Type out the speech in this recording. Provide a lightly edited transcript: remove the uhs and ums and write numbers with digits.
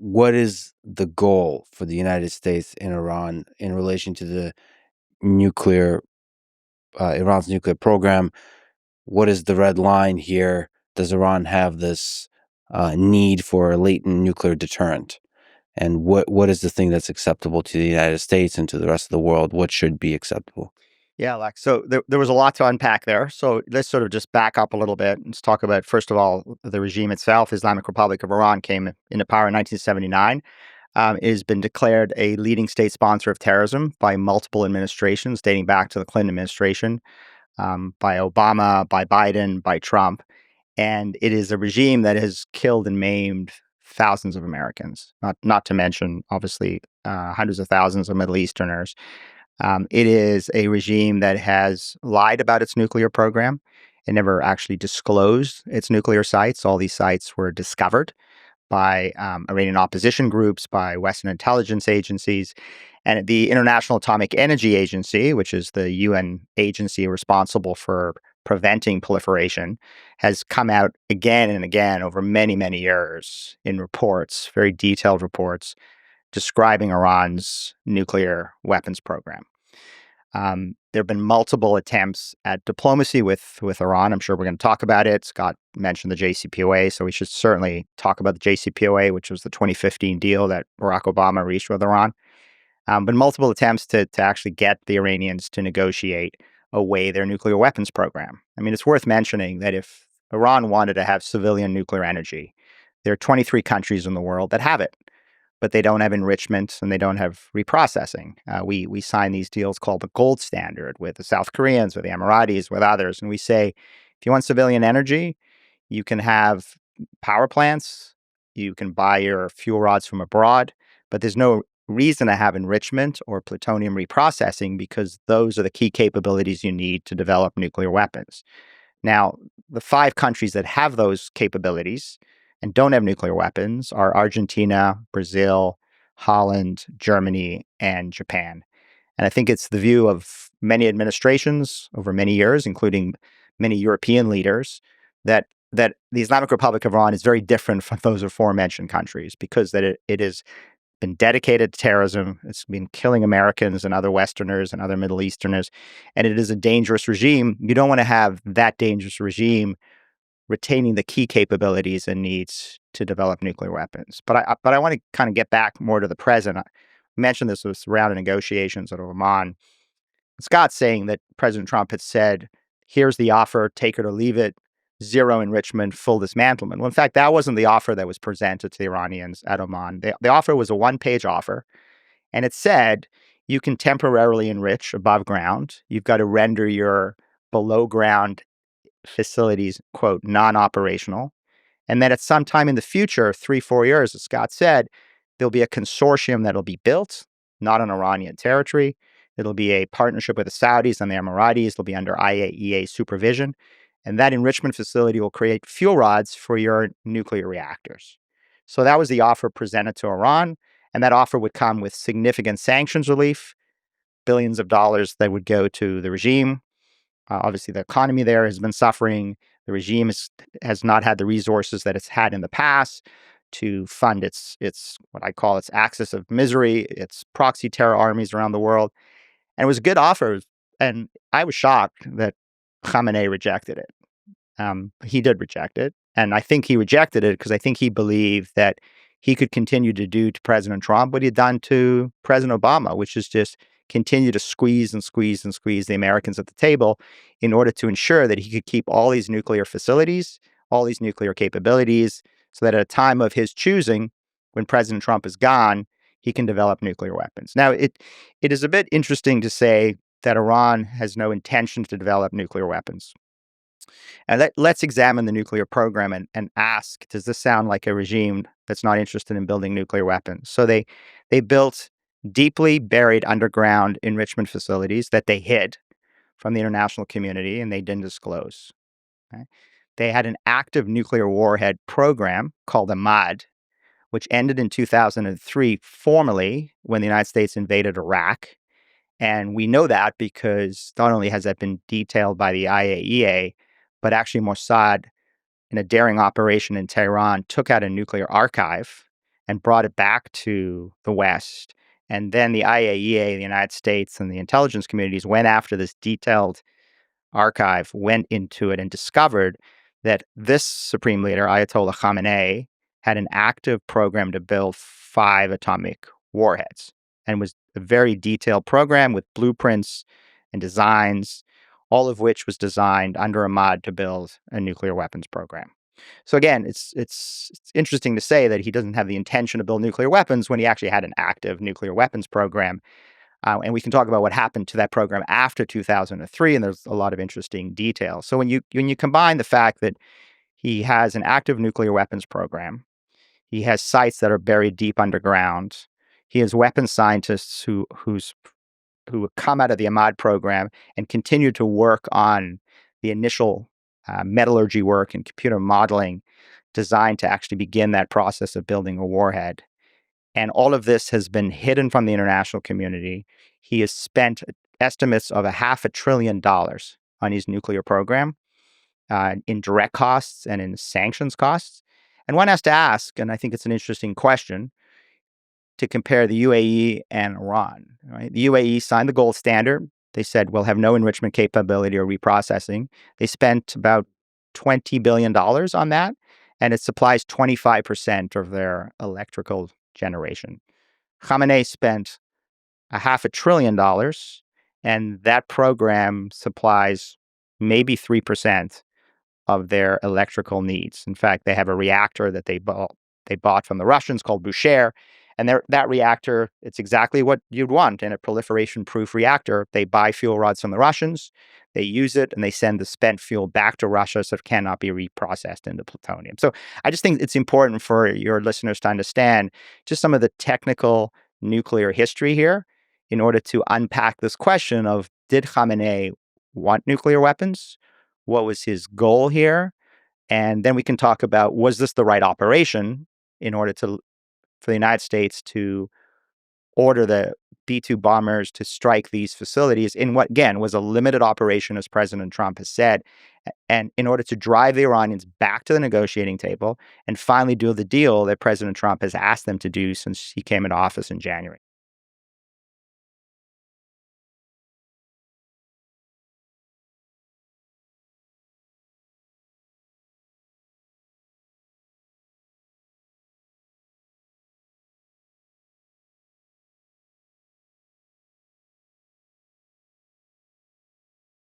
what is the goal for the United States and Iran in relation to the nuclear, Iran's nuclear program? What is the red line here? Does Iran have this need for a latent nuclear deterrent? And what is the thing that's acceptable to the United States and to the rest of the world? What should be acceptable? Yeah, Lex. So there was a lot to unpack there. So let's sort of just back up a little bit and let's talk about, first of all, the regime itself. Islamic Republic of Iran came into power in 1979. It has been declared a leading state sponsor of terrorism by multiple administrations dating back to the Clinton administration, by Obama, by Biden, by Trump. And it is a regime that has killed and maimed thousands of Americans, not to mention, obviously, hundreds of thousands of Middle Easterners. It is a regime that has lied about its nuclear program. It never actually disclosed its nuclear sites. All these sites were discovered by Iranian opposition groups, by Western intelligence agencies, and the International Atomic Energy Agency, which is the UN agency responsible for preventing proliferation, has come out again and again over many, many years in reports, very detailed reports, describing Iran's nuclear weapons program. There have been multiple attempts at diplomacy with Iran. I'm sure we're going to talk about it. Scott mentioned the JCPOA, so we should certainly talk about the JCPOA, which was the 2015 deal that Barack Obama reached with Iran. But multiple attempts to actually get the Iranians to negotiate away their nuclear weapons program. I mean, it's worth mentioning that if Iran wanted to have civilian nuclear energy, there are 23 countries in the world that have it, but they don't have enrichment and they don't have reprocessing. We sign these deals called the gold standard with the South Koreans, with the Emiratis, with others. And we say, if you want civilian energy, you can have power plants, you can buy your fuel rods from abroad, but there's no reason to have enrichment or plutonium reprocessing because those are the key capabilities you need to develop nuclear weapons. Now, the 5 countries that have those capabilities and don't have nuclear weapons are Argentina, Brazil, Holland, Germany, and Japan. And I think it's the view of many administrations over many years, including many European leaders, that the Islamic Republic of Iran is very different from those aforementioned countries because that it has been dedicated to terrorism. It's been killing Americans and other Westerners and other Middle Easterners, and it is a dangerous regime. You don't want to have that dangerous regime retaining the key capabilities and needs to develop nuclear weapons. But I want to kind of get back more to the present. I mentioned this was around the negotiations at Oman. Scott's saying that President Trump had said, here's the offer, take it or leave it, zero enrichment, full dismantlement. Well, in fact, that wasn't the offer that was presented to the Iranians at Oman. The offer was a one-page offer, and it said you can temporarily enrich above ground. You've got to render your below ground facilities, quote, non-operational. And then at some time in the future, 3-4 years, as Scott said, there'll be a consortium that'll be built, not on Iranian territory. It'll be a partnership with the Saudis and the Emiratis. It'll be under IAEA supervision. And that enrichment facility will create fuel rods for your nuclear reactors. So that was the offer presented to Iran. And that offer would come with significant sanctions relief, billions of dollars that would go to the regime. Obviously, the economy there has been suffering. The regime has not had the resources that it's had in the past to fund its what I call its axis of misery, its proxy terror armies around the world. And it was a good offer. And I was shocked that Khamenei rejected it. He did reject it. And I think he rejected it because I think he believed that he could continue to do to President Trump what he had done to President Obama, which is just continue to squeeze and squeeze and squeeze the Americans at the table in order to ensure that he could keep all these nuclear facilities, all these nuclear capabilities, so that at a time of his choosing, when President Trump is gone, he can develop nuclear weapons. Now, it is a bit interesting to say that Iran has no intention to develop nuclear weapons. And let's examine the nuclear program and ask, does this sound like a regime that's not interested in building nuclear weapons? So they built deeply buried underground enrichment facilities that they hid from the international community and they didn't disclose. Okay? They had an active nuclear warhead program called the MAD, which ended in 2003 formally when the United States invaded Iraq. And we know that because not only has that been detailed by the IAEA, but actually Mossad, in a daring operation in Tehran, took out a nuclear archive and brought it back to the West. And then the IAEA, the United States, and the intelligence communities went after this detailed archive, went into it, and discovered that this supreme leader, Ayatollah Khamenei, had an active program to build 5 atomic warheads, and was a very detailed program with blueprints and designs, all of which was designed under Ahmad to build a nuclear weapons program. So again, it's interesting to say that he doesn't have the intention to build nuclear weapons when he actually had an active nuclear weapons program. And we can talk about what happened to that program after 2003, and there's a lot of interesting details. So when you combine the fact that he has an active nuclear weapons program, he has sites that are buried deep underground, he has weapons scientists who come out of the Ahmad program and continue to work on the initial metallurgy work and computer modeling designed to actually begin that process of building a warhead. And all of this has been hidden from the international community. He has spent estimates of $500 billion on his nuclear program in direct costs and in sanctions costs. And one has to ask, and I think it's an interesting question, to compare the UAE and Iran. Right? The UAE signed the gold standard. They said we'll have no enrichment capability or reprocessing. They spent about $20 billion on that, and it supplies 25% of their electrical generation. Khamenei spent $500 billion, and that program supplies maybe 3% of their electrical needs. In fact, they have a reactor that they bought from the Russians called Bushehr. And that reactor, it's exactly what you'd want in a proliferation-proof reactor. They buy fuel rods from the Russians, they use it, and they send the spent fuel back to Russia so it cannot be reprocessed into plutonium. So I just think it's important for your listeners to understand just some of the technical nuclear history here in order to unpack this question of, did Khamenei want nuclear weapons? What was his goal here? And then we can talk about, was this the right operation in order for the United States to order the B-2 bombers to strike these facilities in what, again, was a limited operation, as President Trump has said, and in order to drive the Iranians back to the negotiating table and finally do the deal that President Trump has asked them to do since he came into office in January.